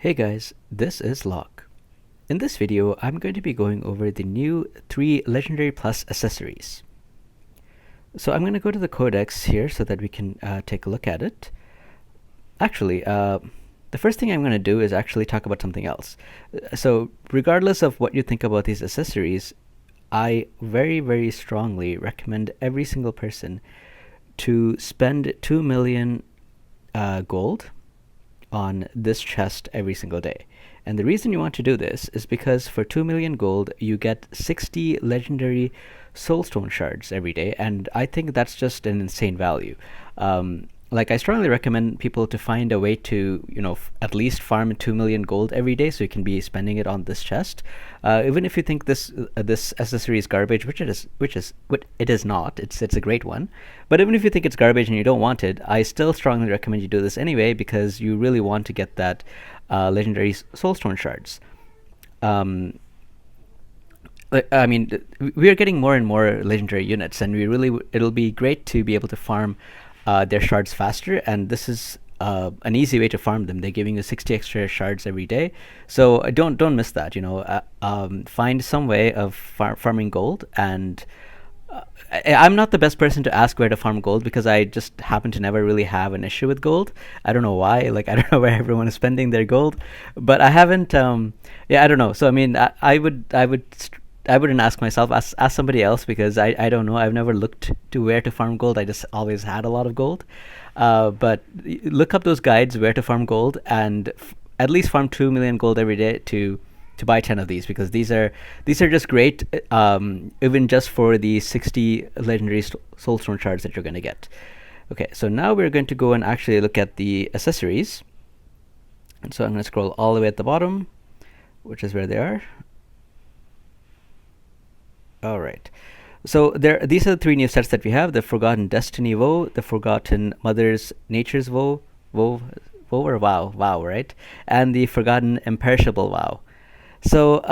Hey guys, this is Locke. In this video, I'm going to be going over the new 3 Legendary Plus accessories. So I'm going to go to the codex here so that we can take a look at it. Actually, the first thing I'm going to do is actually talk about something else. So regardless of what you think about these accessories, I very, very strongly recommend every single person to spend 2 million gold on this chest every single day. And the reason you want to do this is because for 2 million gold, you get 60 legendary soulstone shards every day, and I think that's just an insane value. I strongly recommend people to find a way to, at least farm 2 million gold every day, so you can be spending it on this chest. Even if you think this accessory is garbage, which it is not. It's a great one. But even if you think it's garbage and you don't want it, I still strongly recommend you do this anyway because you really want to get that legendary soulstone shards. We are getting more and more legendary units, and it'll be great to be able to farm their shards faster, and this is an easy way to farm them. They're giving you 60 extra shards every day, so don't miss that. Find some way of farming gold, and I'm not the best person to ask where to farm gold because I just happen to never really have an issue with gold. I don't know why. I don't know where everyone is spending their gold, but I haven't. I don't know. So I wouldn't ask myself. Ask somebody else because I don't know. I've never looked to where to farm gold. I just always had a lot of gold. But look up those guides where to farm gold and at least farm 2 million gold every day to buy 10 of these, because these are just great, even just for the 60 legendary soulstone shards that you're going to get. Okay, so now we're going to go and actually look at the accessories. And so I'm going to scroll all the way at the bottom, which is where they are. All right. So these are the 3 new sets that we have: the Forgotten Destiny Vow, the Forgotten Mother's Nature's Vow, right? And the Forgotten Imperishable Vow. So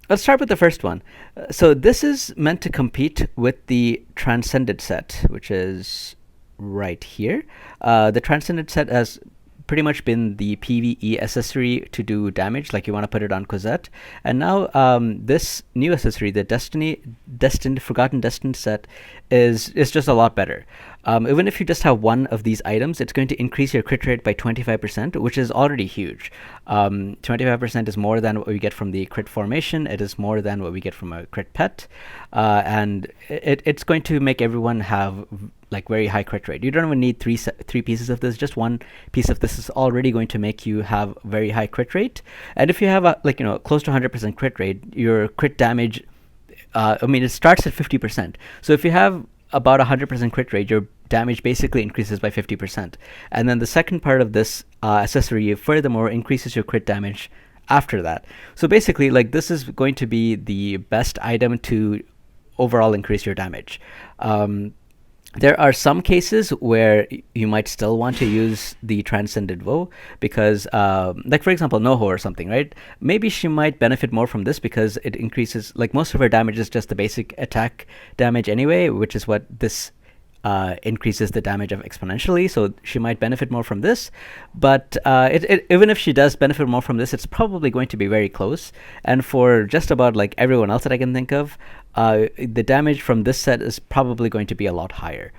let's start with the first one. So this is meant to compete with the Transcended set, which is right here. The Transcended set has pretty much been the PvE accessory to do damage, like you want to put it on Cosette. And now this new accessory, the Forgotten Destined set, is just a lot better. Even if you just have one of these items, it's going to increase your crit rate by 25%, which is already huge. 25% is more than what we get from the crit formation. It is more than what we get from a crit pet. And it's going to make everyone have very high crit rate. You don't even need three pieces of this. Just one piece of this is already going to make you have very high crit rate. And if you have close to 100% crit rate, your crit damage, it starts at 50%. So if you have about 100% crit rate, your damage basically increases by 50%. And then the second part of this accessory furthermore increases your crit damage after that. So basically, this is going to be the best item to overall increase your damage. There are some cases where you might still want to use the Transcended Vow because, for example, Noho or something, right? Maybe she might benefit more from this because it increases, most of her damage is just the basic attack damage anyway, which is what this increases the damage of exponentially, so she might benefit more from this. But even if she does benefit more from this, it's probably going to be very close. And for just about everyone else that I can think of, the damage from this set is probably going to be a lot higher.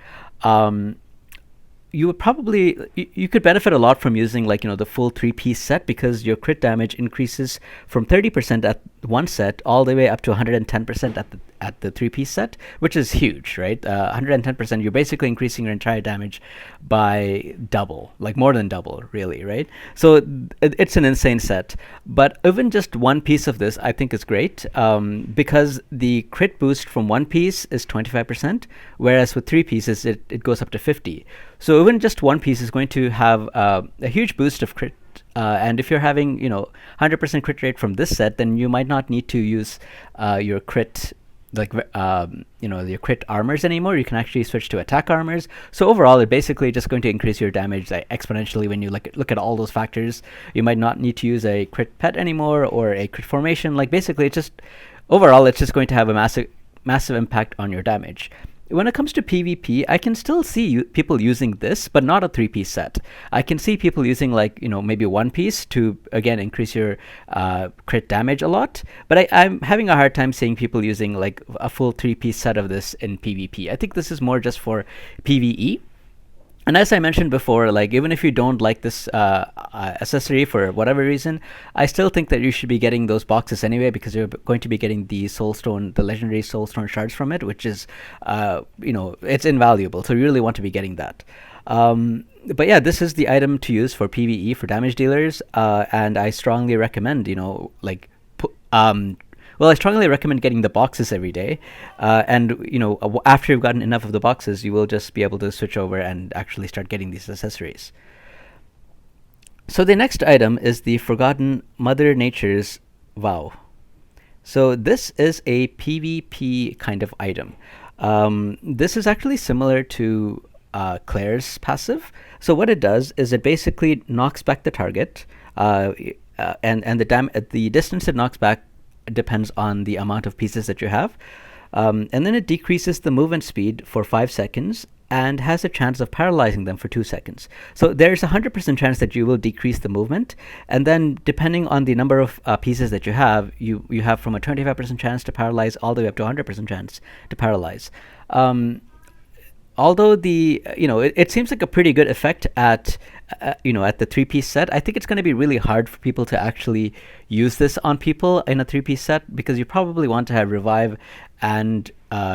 You could benefit a lot from using the full 3-piece set, because your crit damage increases from 30% at one set all the way up to 110% at the 3-piece set, which is huge, right? 110%, you're basically increasing your entire damage by double, more than double, really, right? So it's an insane set. But even just one piece of this, I think is great, because the crit boost from one piece is 25%, whereas with 3 pieces, it goes up to 50. So even just one piece is going to have a huge boost of crit. And if you're having 100% crit rate from this set, then you might not need to use your crit your crit armors anymore. You can actually switch to attack armors. So overall, it's basically just going to increase your damage exponentially when you look at all those factors. You might not need to use a crit pet anymore or a crit formation. Basically, it's just overall, it's just going to have a massive impact on your damage. when it comes to PvP, I can still see people using this, but not a three-piece set. I can see people using like maybe one piece to again increase your crit damage a lot. But I'm having a hard time seeing people using like a full three-piece set of this in PvP. I think this is more just for PvE. And as I mentioned before, like even if you don't like this accessory for whatever reason, I still think that you should be getting those boxes anyway, because you're going to be getting the soulstone, the legendary soulstone shards from it, which is, it's invaluable. So you really want to be getting that. But yeah, this is the item to use for PvE for damage dealers, and I strongly recommend, well, I strongly recommend getting the boxes every day, and after you've gotten enough of the boxes, you will just be able to switch over and actually start getting these accessories. So the next item is the Forgotten Mother Nature's Vow. So this is a PvP kind of item. This is actually similar to Claire's passive. So what it does is it basically knocks back the target, and the distance it knocks back depends on the amount of pieces that you have. And then it decreases the movement speed for 5 seconds and has a chance of paralyzing them for 2 seconds. So there's a 100% chance that you will decrease the movement. And then depending on the number of pieces that you have from a 25% chance to paralyze all the way up to 100% chance to paralyze. Although it seems like a pretty good effect at the three-piece set, I think it's going to be really hard for people to actually use this on people in a three-piece set, because you probably want to have revive and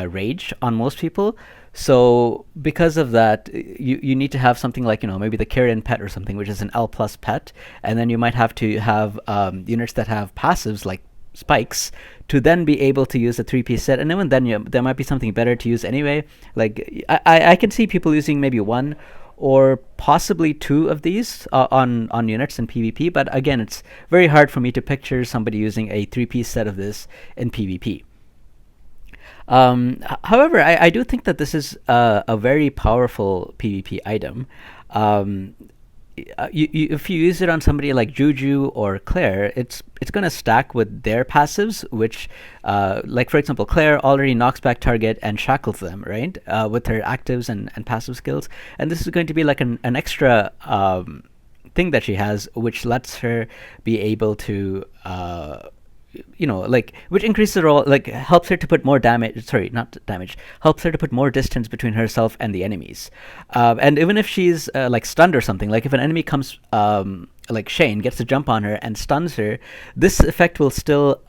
rage on most people. So because of that, you need to have something like maybe the Carrion Pet or something, which is an L plus pet, and then you might have to have units that have passives like spikes to then be able to use a three-piece set. And even then there might be something better to use anyway. Like I can see people using maybe one or possibly two of these on units in PvP, but again, it's very hard for me to picture somebody using a three-piece set of this in PvP. However, I do think that this is a very powerful PvP item. If you use it on somebody like Juju or Claire, it's going to stack with their passives, which, like for example, Claire already knocks back target and shackles them, right, with her actives and passive skills. And this is going to be like an extra thing that she has, which lets her be able to which increases her role, like helps her to put more damage. Sorry, not damage. Helps her to put more distance between herself and the enemies. And even if she's like stunned or something, like if an enemy comes, like Shane gets a jump on her and stuns her, this effect will still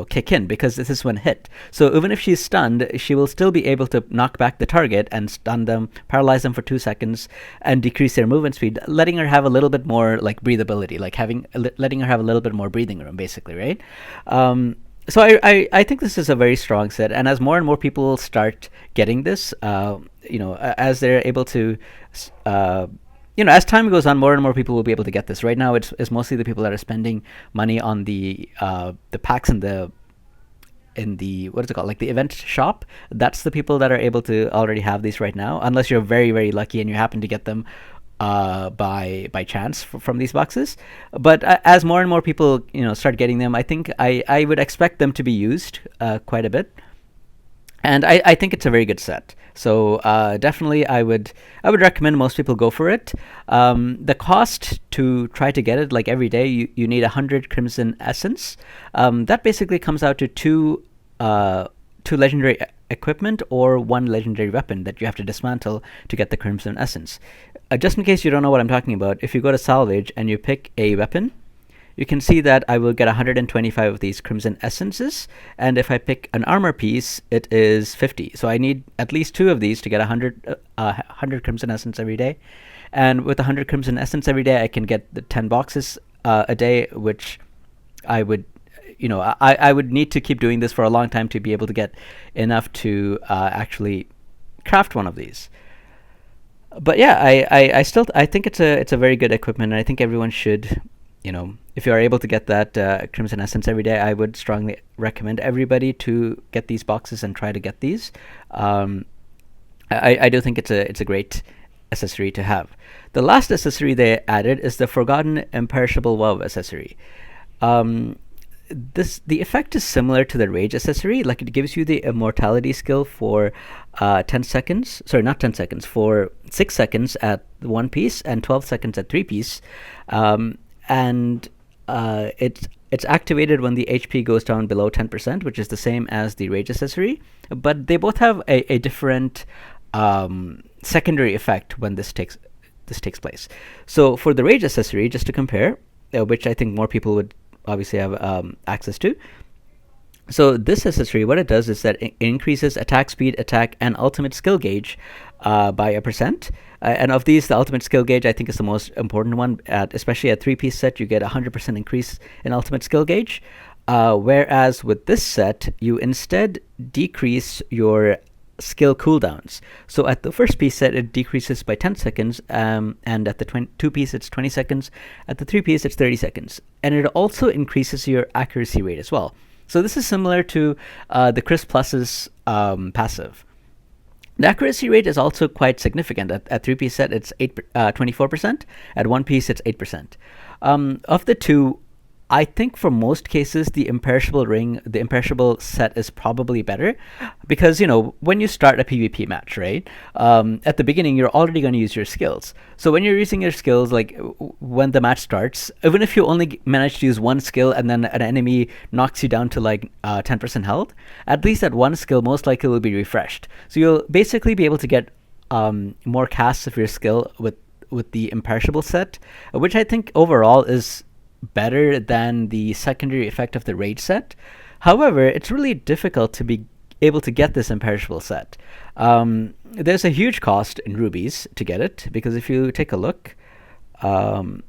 kick in, because this is when hit. So even if she's stunned, she will still be able to knock back the target and stun them, paralyze them for 2 seconds, and decrease their movement speed, letting her have a little bit more like breathability, like letting her have a little bit more breathing room, basically, right? So I think this is a very strong set, and as more and more people start getting this, as they're able to as time goes on, more and more people will be able to get this. Right now, it's mostly the people that are spending money on the packs in the what is it called, like the event shop. That's the people that are able to already have these right now, unless you're very, very lucky and you happen to get them by chance from these boxes. But as more and more people start getting them, I think I would expect them to be used quite a bit. And I think it's a very good set. So definitely I would recommend most people go for it. The cost to try to get it, like every day, you need 100 Crimson Essence. That basically comes out to two legendary equipment or one legendary weapon that you have to dismantle to get the Crimson Essence. Just in case you don't know what I'm talking about, if you go to Salvage and you pick a weapon, you can see that I will get 125 of these Crimson Essences, and if I pick an armor piece, it is 50. So I need at least 2 of these to get 100 Crimson Essence every day. And with 100 Crimson Essence every day, I can get the 10 boxes a day, which I would, I would need to keep doing this for a long time to be able to get enough to actually craft one of these. But yeah, I still think it's a very good equipment, and I think everyone should. If you are able to get that Crimson Essence every day, I would strongly recommend everybody to get these boxes and try to get these. I do think it's a great accessory to have. The last accessory they added is the Forgotten Imperishable Wow accessory. the effect is similar to the rage accessory. Like it gives you the immortality skill for 10 seconds. Sorry, not 10 seconds. For 6 seconds at one piece and 12 seconds at three piece, and it's activated when the HP goes down below 10%, which is the same as the rage accessory. But they both have a different secondary effect when this takes place. So for the rage accessory, just to compare, which I think more people would obviously have access to. So this accessory, what it does is that it increases attack speed, attack, and ultimate skill gauge by 1%. And of these, the ultimate skill gauge I think is the most important one. Especially at three-piece set, you get 100% increase in ultimate skill gauge. Whereas with this set, you instead decrease your skill cooldowns. So at the first piece set, it decreases by 10 seconds, and at the two piece, it's 20 seconds. At the three piece, it's 30 seconds. And it also increases your accuracy rate as well. So this is similar to the Chris Plus's passive. The accuracy rate is also quite significant. At three-piece set, it's 24%. At one piece, it's 8%. Of the two, I think for most cases, the Imperishable set is probably better because, when you start a PvP match, right, at the beginning, you're already going to use your skills. So when you're using your skills, like when the match starts, even if you only manage to use one skill and then an enemy knocks you down to 10% health, at least that one skill most likely will be refreshed. So you'll basically be able to get more casts of your skill with the Imperishable set, which I think overall is better than the secondary effect of the rage set. However, it's really difficult to be able to get this Imperishable set. There's a huge cost in rubies to get it, because if you take a look, let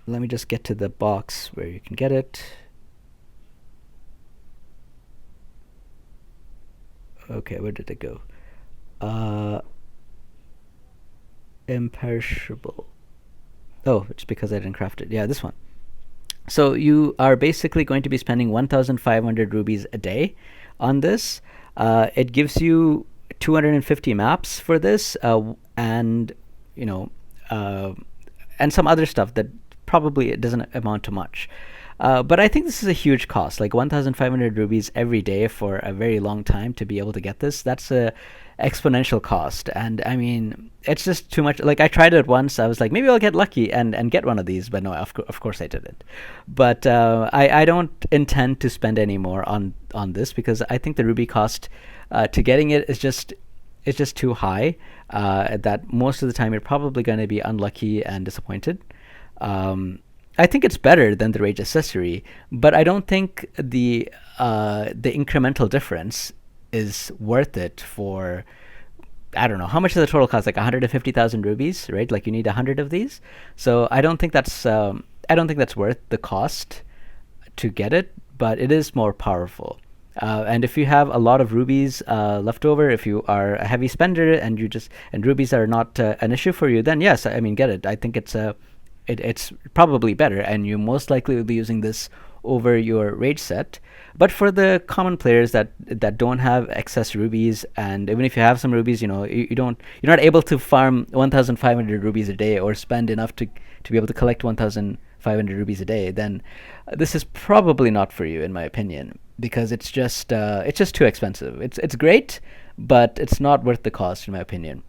me just get to the box where you can get it. Okay, where did it go? Imperishable. Oh, it's because I didn't craft it. Yeah, this one. So you are basically going to be spending 1,500 rubies a day on this. It gives you 250 maps for this, and some other stuff that probably it doesn't amount to much. But I think this is a huge cost, like 1,500 rubies every day for a very long time to be able to get this. That's a exponential cost, and I mean, it's just too much. Like, I tried it once. I was like, maybe I'll get lucky and get one of these, but no, of course I didn't. But I don't intend to spend any more on this, because I think the ruby cost to getting it is just too high. That most of the time you're probably going to be unlucky and disappointed. I think it's better than the rage accessory, but I don't think the incremental difference is worth it for, I don't know, how much does the total cost? Like 150,000 rubies, right? Like you need 100 of these. So I don't think that's worth the cost to get it, but it is more powerful. And if you have a lot of rubies left over, if you are a heavy spender and rubies are not an issue for you, then yes, I mean, get it. I think it's probably better, and you most likely will be using this over your rage set. But for the common players that don't have excess rubies, and even if you have some rubies, you're not able to farm 1,500 rubies a day or spend enough to be able to collect 1,500 rubies a day, then this is probably not for you, in my opinion, because it's just too expensive. It's great, but it's not worth the cost, in my opinion.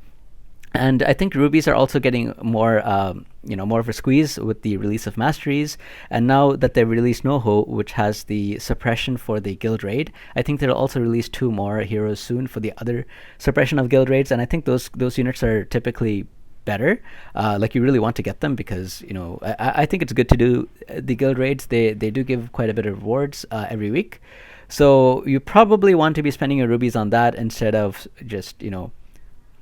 And I think rubies are also getting more of a squeeze with the release of masteries. And now that they've released Noho, which has the suppression for the guild raid, I think they'll also release 2 more heroes soon for the other suppression of guild raids. And I think those units are typically better. Like, you really want to get them because, I think it's good to do the guild raids. They do give quite a bit of rewards every week. So you probably want to be spending your rubies on that instead of just,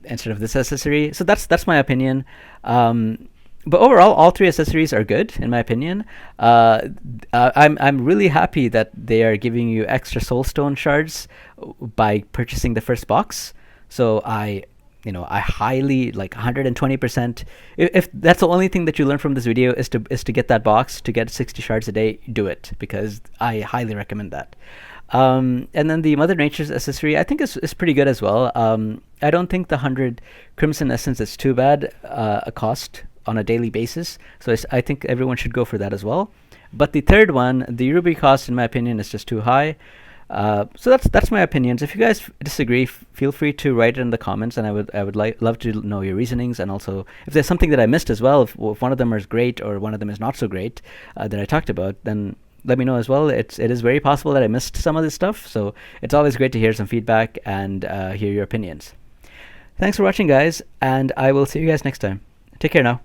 instead of this accessory. So that's my opinion. But overall, all 3 accessories are good, in my opinion. I'm really happy that they are giving you extra soulstone shards by purchasing the first box. So I highly, like, 120%. If that's the only thing that you learn from this video is to get that box, to get 60 shards a day, do it, because I highly recommend that. And then the Mother Nature's accessory, I think is pretty good as well. I don't think the 100 Crimson Essence is too bad a cost on a daily basis. So I think everyone should go for that as well. But the third one, the Ruby cost, in my opinion, is just too high. So that's my opinions. If you guys disagree, feel free to write it in the comments, and I would love to know your reasonings, and also if there's something that I missed as well. If one of them is great or one of them is not so great that I talked about, then let me know as well. It is very possible that I missed some of this stuff, so it's always great to hear some feedback and hear your opinions. Thanks for watching, guys, and I will see you guys next time. Take care now.